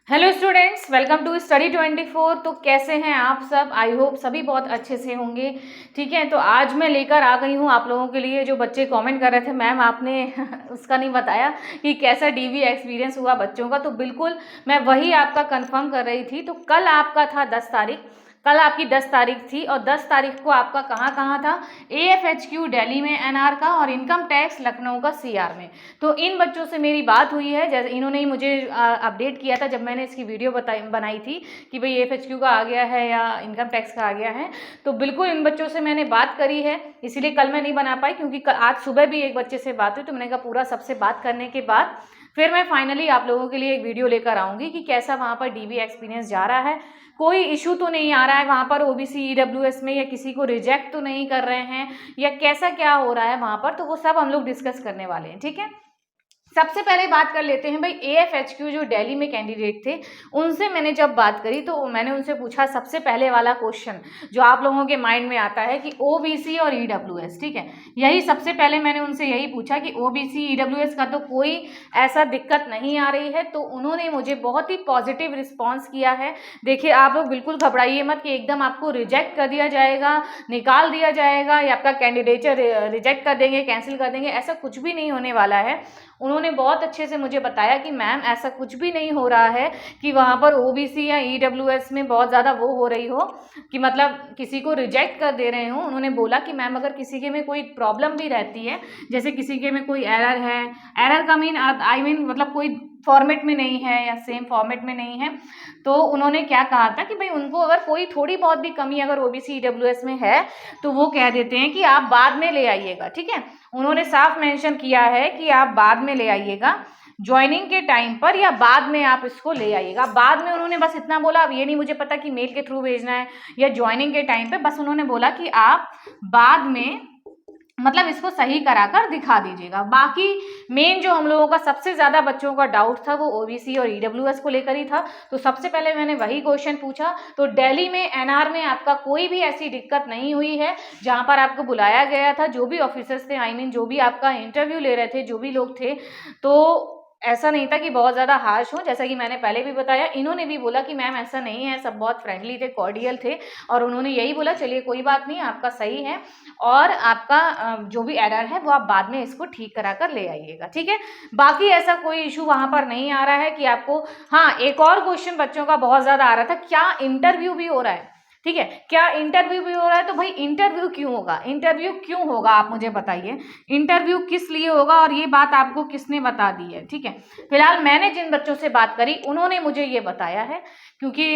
Hello students, welcome to study 24। तो कैसे हैं आप सब? आई होप सभी बहुत अच्छे से होंगे। ठीक है, तो आज मैं लेकर आ गई हूँ आप लोगों के लिए। जो बच्चे कमेंट कर रहे थे मैम आपने उसका नहीं बताया कि कैसा डीवी एक्सपीरियंस हुआ बच्चों का, तो बिल्कुल मैं वही आपका कंफर्म कर रही थी। तो कल आपका था 10 तारीख, कल आपकी 10 तारीख थी और 10 तारीख को आपका कहाँ कहाँ था? AFHQ दिल्ली में एनआर का और इनकम टैक्स लखनऊ का CR में। तो इन बच्चों से मेरी बात हुई है, जैसे इन्होंने ही मुझे अपडेट किया था जब मैंने इसकी वीडियो बनाई थी कि भाई AFHQ का आ गया है या इनकम टैक्स का आ गया है। तो बिल्कुल इन बच्चों से मैंने बात करी है, इसीलिए कल मैं नहीं बना पाई क्योंकि आज सुबह भी एक बच्चे से बात हुई। तो मैंने कहा पूरा सबसे बात करने के बाद फिर मैं फाइनली आप लोगों के लिए एक वीडियो लेकर आऊँगी कि कैसा वहाँ पर डीवी एक्सपीरियंस जा रहा है, कोई इशू तो नहीं आ रहा है वहाँ पर OBC EWS में, या किसी को रिजेक्ट तो नहीं कर रहे हैं, या कैसा क्या हो रहा है वहाँ पर। तो वो सब हम लोग डिस्कस करने वाले हैं। ठीक है, सबसे पहले बात कर लेते हैं भाई AFHQ जो दिल्ली में कैंडिडेट थे उनसे मैंने जब बात करी तो मैंने उनसे पूछा सबसे पहले वाला क्वेश्चन जो आप लोगों के माइंड में आता है कि OBC और EWS। ठीक है, यही सबसे पहले मैंने उनसे यही पूछा कि OBC EWS का तो कोई ऐसा दिक्कत नहीं आ रही है। तो उन्होंने मुझे बहुत ही पॉजिटिव रिस्पॉन्स किया है। देखिए आप लोग बिल्कुल घबराइए मत कि एकदम आपको रिजेक्ट कर दिया जाएगा, निकाल दिया जाएगा या आपका कैंडिडेचर रिजेक्ट कर देंगे, कैंसिल कर देंगे, ऐसा कुछ भी नहीं होने वाला है। उन्होंने बहुत अच्छे से मुझे बताया कि मैम ऐसा कुछ भी नहीं हो रहा है कि वहाँ पर OBC या EWS में बहुत ज़्यादा वो हो रही हो कि मतलब किसी को रिजेक्ट कर दे रहे हो। उन्होंने बोला कि मैम अगर किसी के में कोई प्रॉब्लम भी रहती है, जैसे किसी के में कोई एरर है, एरर का आई मीन मतलब कोई फॉर्मेट में नहीं है या सेम फॉर्मेट में नहीं है, तो उन्होंने क्या कहा था कि भाई उनको अगर कोई थोड़ी बहुत भी कमी अगर OBC EWS में है तो वो कह देते हैं कि आप बाद में ले आइएगा। ठीक है, उन्होंने साफ मेंशन किया है कि आप बाद में ले आइएगा, ज्वाइनिंग के टाइम पर या बाद में आप इसको ले आइएगा। बाद में उन्होंने बस इतना बोला, अब ये नहीं मुझे पता कि मेल के थ्रू भेजना है या ज्वाइनिंग के टाइम पे, बस उन्होंने बोला कि आप बाद में मतलब इसको सही कराकर दिखा दीजिएगा। बाकी मेन जो हम लोगों का सबसे ज़्यादा बच्चों का डाउट था वो OBC और EWS को लेकर ही था। तो सबसे पहले मैंने वही क्वेश्चन पूछा। तो दिल्ली में एनआर में आपका कोई भी ऐसी दिक्कत नहीं हुई है जहाँ पर आपको बुलाया गया था, जो भी ऑफिसर्स थे आई मीन जो भी आपका इंटरव्यू ले रहे थे, जो भी लोग थे, तो ऐसा नहीं था कि बहुत ज़्यादा हार्श हो। जैसा कि मैंने पहले भी बताया, इन्होंने भी बोला कि मैम ऐसा नहीं है, सब बहुत फ्रेंडली थे, कॉर्डियल थे, और उन्होंने यही बोला चलिए कोई बात नहीं, आपका सही है और आपका जो भी एरर है वो आप बाद में इसको ठीक करा कर ले आइएगा। ठीक है, बाकी ऐसा कोई इशू वहाँ पर नहीं आ रहा है कि आपको। हाँ, एक और क्वेश्चन बच्चों का बहुत ज़्यादा आ रहा था, क्या इंटरव्यू भी हो रहा है? ठीक है, क्या इंटरव्यू भी हो रहा है? तो भाई इंटरव्यू क्यों होगा? इंटरव्यू क्यों होगा आप मुझे बताइए, इंटरव्यू किस लिए होगा और ये बात आपको किसने बता दी है? ठीक है, फिलहाल मैंने जिन बच्चों से बात करी उन्होंने मुझे ये बताया है, क्योंकि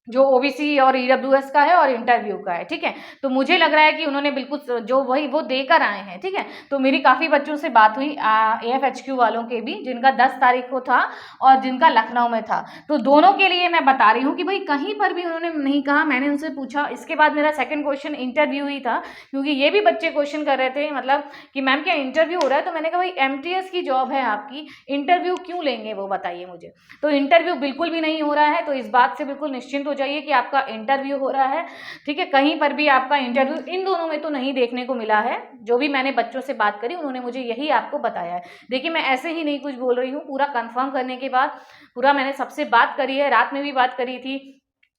जो OBC और EWS का है और इंटरव्यू का है। ठीक है, तो मुझे लग रहा है कि उन्होंने बिल्कुल जो वही वो देकर आए हैं। ठीक है, तो मेरी काफ़ी बच्चों से बात हुई AFHQ वालों के भी, जिनका 10 तारीख को था और जिनका लखनऊ में था। तो दोनों के लिए मैं बता रही हूँ कि भाई कहीं पर भी उन्होंने नहीं कहा। मैंने उनसे पूछा, इसके बाद मेरा सेकंड क्वेश्चन इंटरव्यू ही था, क्योंकि ये भी बच्चे क्वेश्चन कर रहे थे मतलब कि मैम क्या इंटरव्यू हो रहा है? तो मैंने कहा भाई MTS की जॉब है आपकी, इंटरव्यू क्यों लेंगे वो बताइए मुझे। तो इंटरव्यू बिल्कुल भी नहीं हो रहा है, तो इस बात से बिल्कुल निश्चिंत हो जाइए कि आपका इंटरव्यू हो रहा है। ठीक है, कहीं पर भी आपका इंटरव्यू इन दोनों में तो नहीं देखने को मिला है। जो भी मैंने बच्चों से बात करी उन्होंने मुझे यही आपको बताया है। देखिए मैं ऐसे ही नहीं कुछ बोल रही हूँ, पूरा कंफर्म करने के बाद पूरा मैंने सबसे बात करी है, रात में भी बात करी थी।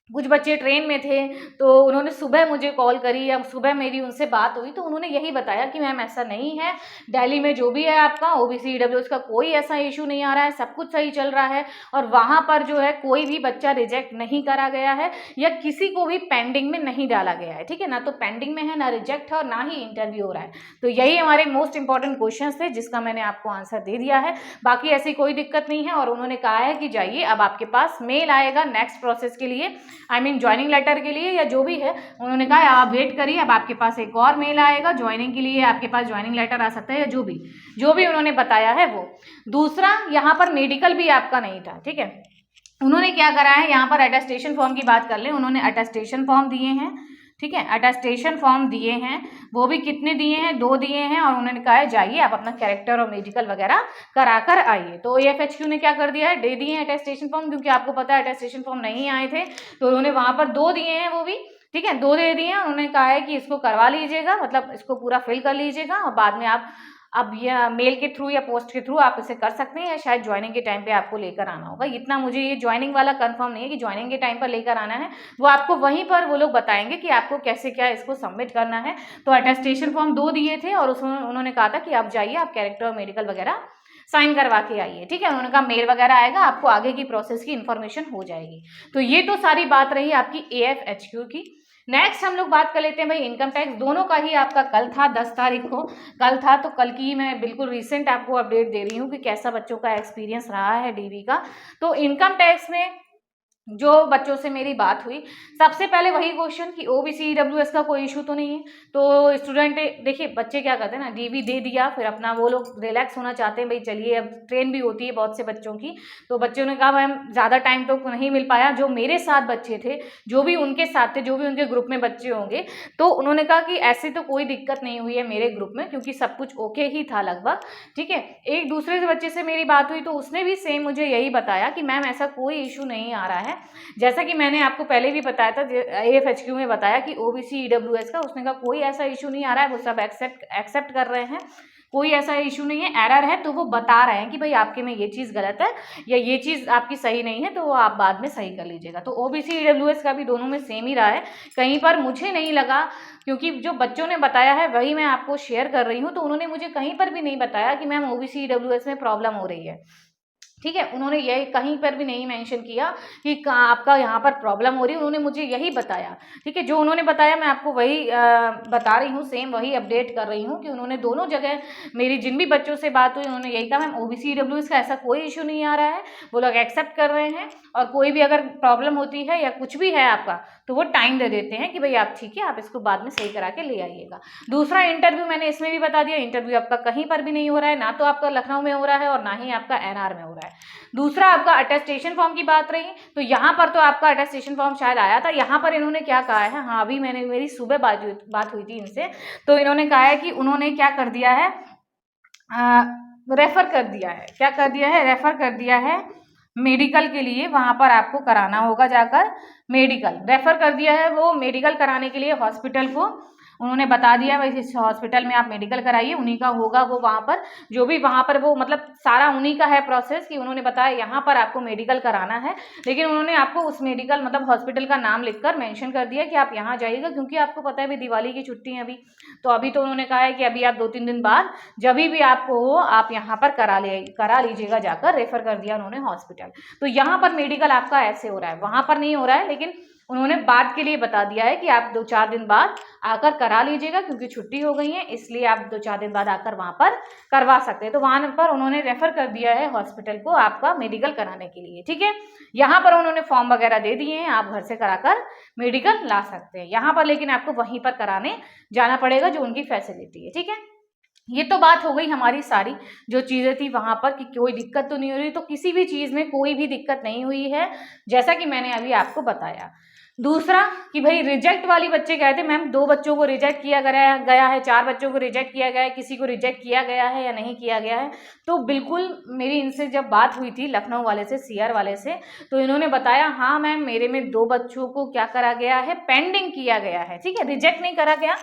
कुछ बच्चे ट्रेन में थे तो उन्होंने सुबह मुझे कॉल करी या सुबह मेरी उनसे बात हुई, तो उन्होंने यही बताया कि मैम ऐसा नहीं है, दिल्ली में जो भी है आपका OBC EWS का कोई ऐसा इशू नहीं आ रहा है, सब कुछ सही चल रहा है और वहाँ पर जो है कोई भी बच्चा रिजेक्ट नहीं करा गया है या किसी को भी पेंडिंग में नहीं डाला गया है। ठीक है, ना तो पेंडिंग में है, ना रिजेक्ट है और ना ही इंटरव्यू हो रहा है। तो यही हमारे मोस्ट इंपॉर्टेंट क्वेश्चन थे जिसका मैंने आपको आंसर दे दिया है। बाकी ऐसी कोई दिक्कत नहीं है और उन्होंने कहा है कि जाइए अब आपके पास मेल आएगा नेक्स्ट प्रोसेस के लिए, आई मीन ज्वाइनिंग लेटर के लिए या जो भी है। उन्होंने कहा आप वेट करिए, अब आपके पास एक और मेल आएगा ज्वाइनिंग के लिए, आपके पास ज्वाइनिंग लेटर आ सकता है या जो भी उन्होंने बताया है वो। दूसरा, यहाँ पर मेडिकल भी आपका नहीं था। ठीक है, उन्होंने क्या करा है, यहाँ पर अटेस्टेशन फॉर्म की बात कर लें, उन्होंने अटेस्टेशन फॉर्म दिए हैं। ठीक है, अटेस्टेशन फॉर्म दिए हैं, वो भी कितने दिए हैं? 2 दिए हैं और उन्होंने कहा है जाइए आप अपना कैरेक्टर और मेडिकल वगैरह करा कर आइए। तो AFHQ ने क्या कर दिया है, दे दिए हैं अटेस्टेशन फॉर्म, क्योंकि आपको पता है अटेस्टेशन फॉर्म नहीं आए थे तो उन्होंने वहाँ पर 2 दिए हैं वो भी। ठीक है, 2 दे दिए हैं, उन्होंने कहा है कि इसको करवा लीजिएगा, मतलब इसको पूरा फिल कर लीजिएगा और बाद में आप अब या मेल के थ्रू या पोस्ट के थ्रू आप इसे कर सकते हैं, या शायद ज्वाइनिंग के टाइम पे आपको लेकर आना होगा। इतना मुझे ये ज्वाइनिंग वाला कंफर्म नहीं है कि ज्वाइनिंग के टाइम पर लेकर आना है, वो आपको वहीं पर वो लोग बताएंगे कि आपको कैसे क्या इसको सबमिट करना है। तो अटेस्टेशन फॉर्म 2 दिए थे और उसमें उन्होंने कहा था कि आप जाइए, आप कैरेक्टर और मेडिकल वगैरह साइन करवा के आइए, ठीक है। उन्होंने कहा मेल वगैरह आएगा, आपको आगे की प्रोसेस की इन्फॉर्मेशन हो जाएगी। तो ये तो सारी बात रही आपकी AFHQ की। नेक्स्ट हम लोग बात कर लेते हैं भाई इनकम टैक्स। दोनों का ही आपका कल था, 10 तारीख को कल था, तो कल की ही मैं बिल्कुल रिसेंट आपको अपडेट दे रही हूँ कि कैसा बच्चों का एक्सपीरियंस रहा है DV का। तो इनकम टैक्स में जो बच्चों से मेरी बात हुई, सबसे पहले वही क्वेश्चन कि OBC EWS का कोई इशू तो नहीं है। तो स्टूडेंट देखिए, बच्चे क्या करते हैं ना, DV दे दिया, फिर अपना वो लोग रिलैक्स होना चाहते हैं, भाई चलिए अब ट्रेन भी होती है बहुत से बच्चों की। तो बच्चों ने कहा मैम ज़्यादा टाइम तो नहीं मिल पाया। जो मेरे साथ बच्चे थे, जो भी उनके साथ थे, जो भी उनके ग्रुप में बच्चे होंगे, तो उन्होंने कहा कि ऐसी तो कोई दिक्कत नहीं हुई है मेरे ग्रुप में, क्योंकि सब कुछ ओके ही था लगभग, ठीक है। एक दूसरे से बच्चे से मेरी बात हुई तो उसने भी सेम मुझे यही बताया कि मैम ऐसा कोई इशू नहीं आ रहा है। जैसा कि मैंने आपको पहले भी बताया था, AFHQ में बताया कि OBC EWS का, उसने कहा कोई ऐसा इशू नहीं आ रहा है, वो सब एक्सेप्ट कर रहे हैं, कोई ऐसा इशू नहीं है। एरर है तो वो बता रहे हैं कि भाई आपके में ये चीज़ गलत है या ये चीज़ आपकी सही नहीं है, तो वो आप बाद में सही कर लीजिएगा। तो OBC EWS का भी दोनों में सेम ही रहा है, कहीं पर मुझे नहीं लगा, क्योंकि जो बच्चों ने बताया है वही मैं आपको शेयर कर रही हूँ। तो उन्होंने मुझे कहीं पर भी नहीं बताया कि मैम OBC EWS में प्रॉब्लम हो रही है, ठीक है। उन्होंने यही कहीं पर भी नहीं मेंशन किया कि आपका यहाँ पर प्रॉब्लम हो रही है, उन्होंने मुझे यही बताया, ठीक है। जो उन्होंने बताया मैं आपको वही बता रही हूँ, सेम वही अपडेट कर रही हूँ कि उन्होंने दोनों जगह मेरी जिन भी बच्चों से बात हुई उन्होंने यही कहा मैम OBC EWS का ऐसा कोई इशू नहीं आ रहा है, वो लोग एक्सेप्ट कर रहे हैं, और कोई भी अगर प्रॉब्लम होती है या कुछ भी है आपका तो वो टाइम दे देते हैं कि भाई आप ठीक है, आप इसको बाद में सही करा के ले आइएगा। दूसरा इंटरव्यू मैंने इसमें भी बता दिया, इंटरव्यू आपका कहीं पर भी नहीं हो रहा है, ना तो आपका लखनऊ में हो रहा है और ना ही आपका NR में हो रहा है। दूसरा आपका अटेस्टेशन फॉर्म की बात रही, तो यहाँ पर तो आपका अटेस्टेशन फॉर्म शायद आया था। यहाँ पर इन्होंने क्या कहा है, हाँ अभी मेरी सुबह बात हुई थी इनसे, तो इन्होंने कहा है कि उन्होंने क्या कर दिया है, रेफर कर दिया है, क्या कर दिया है, रेफर कर दिया है मेडिकल के लिए। वहाँ पर आपको कराना होगा जाकर मेडिकल, रेफर कर दिया है वो मेडिकल कराने के लिए हॉस्पिटल को। उन्होंने बता दिया भाई इस हॉस्पिटल में आप मेडिकल कराइए, उन्हीं का होगा वो, वहाँ पर जो भी वहाँ पर वो मतलब सारा उन्हीं का है प्रोसेस, कि उन्होंने बताया यहाँ पर आपको मेडिकल कराना है। लेकिन उन्होंने आपको उस मेडिकल मतलब हॉस्पिटल का नाम लिखकर मेंशन कर दिया कि आप यहाँ जाइएगा, क्योंकि आपको पता है अभी दिवाली की छुट्टी है अभी, तो अभी तो उन्होंने कहा है कि अभी आप 2-3 दिन बाद जब भी आपको हो आप यहाँ पर करा लीजिएगा जाकर, रेफर कर दिया उन्होंने हॉस्पिटल। तो यहाँ पर मेडिकल आपका ऐसे हो रहा है, वहाँ पर नहीं हो रहा है, लेकिन उन्होंने बाद के लिए बता दिया है कि आप 2-4 दिन बाद आकर करा लीजिएगा, क्योंकि छुट्टी हो गई है इसलिए आप 2-4 दिन बाद आकर वहाँ पर करवा सकते हैं। तो वहाँ पर उन्होंने रेफर कर दिया है हॉस्पिटल को आपका मेडिकल कराने के लिए, ठीक है। यहाँ पर उन्होंने फॉर्म वगैरह दे दिए हैं, आप घर से कराकर मेडिकल ला सकते हैं। यहाँ पर लेकिन आपको वहीं पर कराने जाना पड़ेगा जो उनकी फैसिलिटी है, ठीक है। ये तो बात हो गई हमारी सारी जो चीज़ें थी वहाँ पर कि कोई दिक्कत तो नहीं हो रही, तो किसी भी चीज़ में कोई भी दिक्कत नहीं हुई है, जैसा कि मैंने अभी आपको बताया। दूसरा कि भाई रिजेक्ट वाली बच्चे कहते मैम 2 बच्चों को रिजेक्ट किया गया है, 4 बच्चों को रिजेक्ट किया गया है, किसी को रिजेक्ट किया गया है या नहीं किया गया है। तो बिल्कुल मेरी इनसे जब बात हुई थी लखनऊ वाले से, CR वाले से, तो इन्होंने बताया हाँ मैम मेरे में 2 बच्चों को क्या करा गया है, पेंडिंग किया गया है, ठीक है, रिजेक्ट नहीं करा गया।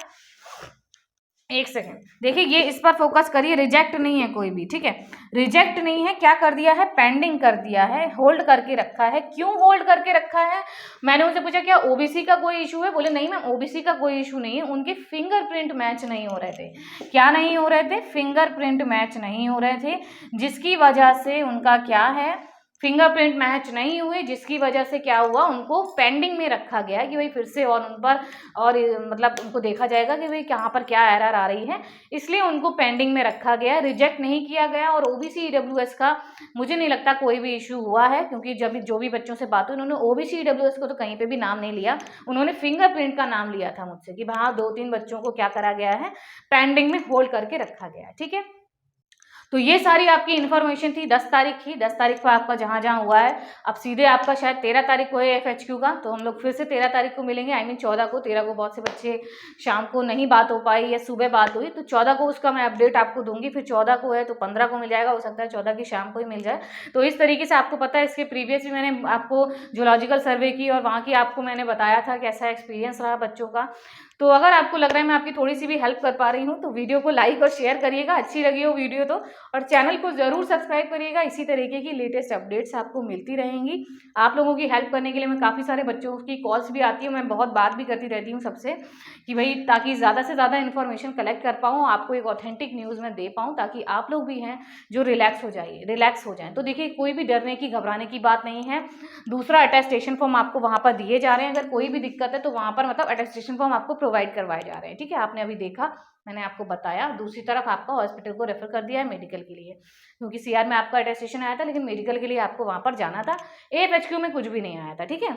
एक सेकेंड देखिए, ये इस पर फोकस करिए, रिजेक्ट नहीं है कोई भी, ठीक है, रिजेक्ट नहीं है, क्या कर दिया है, पेंडिंग कर दिया है, होल्ड करके रखा है। क्यों होल्ड करके रखा है, मैंने उनसे पूछा क्या OBC का कोई इशू है, बोले नहीं मैम OBC का कोई इशू नहीं है, उनके फिंगरप्रिंट मैच नहीं हो रहे थे। क्या नहीं हो रहे थे, फिंगरप्रिंट मैच नहीं हो रहे थे, जिसकी वजह से उनका क्या है, फिंगरप्रिंट मैच नहीं हुए, जिसकी वजह से क्या हुआ, उनको पेंडिंग में रखा गया कि भाई फिर से और उन पर और मतलब उनको देखा जाएगा कि भाई कहाँ पर क्या एरर आ रही है, इसलिए उनको पेंडिंग में रखा गया, रिजेक्ट नहीं किया गया। और OBC EWS का मुझे नहीं लगता कोई भी इशू हुआ है, क्योंकि जब जो भी बच्चों से बात हुई उन्होंने OBC EWS को तो कहीं पर भी नाम नहीं लिया, उन्होंने फिंगरप्रिंट का नाम लिया था मुझसे कि हाँ 2-3 बच्चों को क्या करा गया है, पेंडिंग में होल्ड करके रखा गया है, ठीक है। तो ये सारी आपकी इन्फॉर्मेशन थी 10 तारीख की। 10 तारीख को आपका जहाँ जहाँ हुआ है, अब सीधे आपका शायद 13 तारीख को है FHQ का, तो हम लोग फिर से 13 तारीख को मिलेंगे, आई मीन 14 को। 13 को बहुत से बच्चे शाम को नहीं बात हो पाई या सुबह बात हुई, तो 14 को उसका मैं अपडेट आपको दूंगी। फिर 14 को है तो 15 को मिल जाएगा, हो सकता है 14 की शाम को ही मिल जाए। तो इस तरीके से आपको पता है, इसके प्रीवियस भी मैंने आपको जूलॉजिकल सर्वे की और वहाँ की आपको मैंने बताया था कैसा एक्सपीरियंस रहा बच्चों का। तो अगर आपको लग रहा है मैं आपकी थोड़ी सी भी हेल्प कर पा रही हूँ तो वीडियो को लाइक और शेयर करिएगा, अच्छी लगी हो वीडियो तो, और चैनल को ज़रूर सब्सक्राइब करिएगा। इसी तरीके की लेटेस्ट अपडेट्स आपको मिलती रहेंगी। आप लोगों की हेल्प करने के लिए मैं काफ़ी सारे बच्चों की कॉल्स भी आती हूँ, मैं बहुत बात भी करती रहती हूँ सबसे कि भाई ताकि ज़्यादा से ज़्यादा इन्फॉर्मेशन कलेक्ट कर पाऊँ, आपको एक ऑथेंटिक न्यूज़ में दे पाऊँ, ताकि आप लोग भी हैं जो रिलैक्स हो जाएं। तो देखिए कोई भी डरने की घबराने की बात नहीं है। दूसरा अटेस्टेशन फॉर्म आपको वहाँ पर दिए जा रहे हैं, अगर कोई भी दिक्कत है तो वहाँ पर मतलब अटेस्टेशन फॉर्म आपको प्रोवाइड करवाए जा रहे हैं। ठीक है, आपने अभी देखा, मैंने आपको बताया। दूसरी तरफ आपका हॉस्पिटल को रेफर कर दिया है मेडिकल के लिए, क्योंकि सीआर में आपका अटेस्टेशन आया था लेकिन मेडिकल के लिए आपको वहाँ पर जाना था। एएफएचक्यू में कुछ भी नहीं आया था। ठीक है,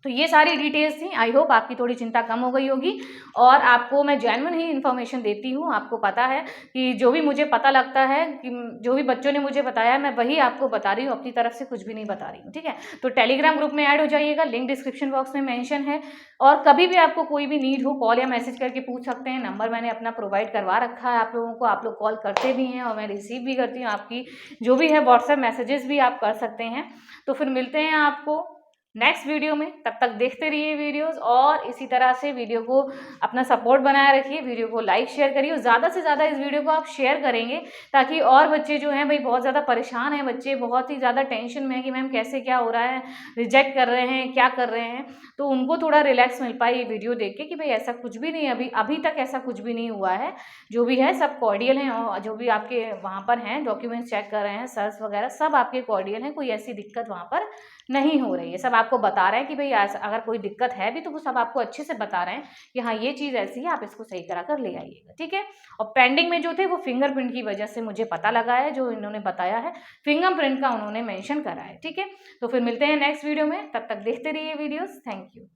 तो ये सारी डिटेल्स थी। आई होप आपकी थोड़ी चिंता कम हो गई होगी, और आपको मैं जेन्युइन ही इन्फॉर्मेशन देती हूँ। आपको पता है कि जो भी मुझे पता लगता है, कि जो भी बच्चों ने मुझे बताया, मैं वही आपको बता रही हूँ, अपनी तरफ से कुछ भी नहीं बता रही हूँ। ठीक है, तो टेलीग्राम ग्रुप में ऐड हो जाइएगा, लिंक डिस्क्रिप्शन बॉक्स में मेंशन है। और कभी भी आपको कोई भी नीड हो, कॉल या मैसेज करके पूछ सकते हैं। नंबर मैंने अपना प्रोवाइड करवा रखा है आप लोगों को, आप लोग कॉल करते भी हैं और मैं रिसीव भी करती हूँ। आपकी जो भी है व्हाट्सएप मैसेजेस भी आप कर सकते हैं। तो फिर मिलते हैं आपको नेक्स्ट वीडियो में, तब तक देखते रहिए वीडियोस, और इसी तरह से वीडियो को अपना सपोर्ट बनाए रखिए, वीडियो को लाइक शेयर करिए, ज़्यादा से ज़्यादा इस वीडियो को आप शेयर करेंगे ताकि और बच्चे जो हैं भाई बहुत ज़्यादा परेशान हैं, बच्चे बहुत ही ज़्यादा टेंशन में है कि मैम कैसे क्या हो रहा है, रिजेक्ट कर रहे हैं, क्या कर रहे हैं, तो उनको थोड़ा रिलैक्स मिल पाए ये वीडियो देख के कि भाई ऐसा कुछ भी नहीं, अभी तक ऐसा कुछ भी नहीं हुआ है, जो भी है सब कॉर्डियल हैं, और जो भी आपके वहाँ पर हैं डॉक्यूमेंट्स चेक कर रहे हैं, सर्च वगैरह सब आपके कॉर्डियल हैं, कोई ऐसी दिक्कत वहाँ पर नहीं हो रही है। सब आपको बता रहे हैं कि भाई अगर कोई दिक्कत है भी तो वो सब आपको अच्छे से बता रहे हैं कि हाँ ये चीज़ ऐसी है, आप इसको सही करा कर ले आइएगा। ठीक है, और पेंडिंग में जो थे वो फिंगरप्रिंट की वजह से मुझे पता लगा है, जो इन्होंने बताया है फिंगरप्रिंट का उन्होंने मेंशन करा है। ठीक है, तो फिर मिलते हैं नेक्स्ट वीडियो में, तब तक देखते रहिए वीडियोस। Thank you.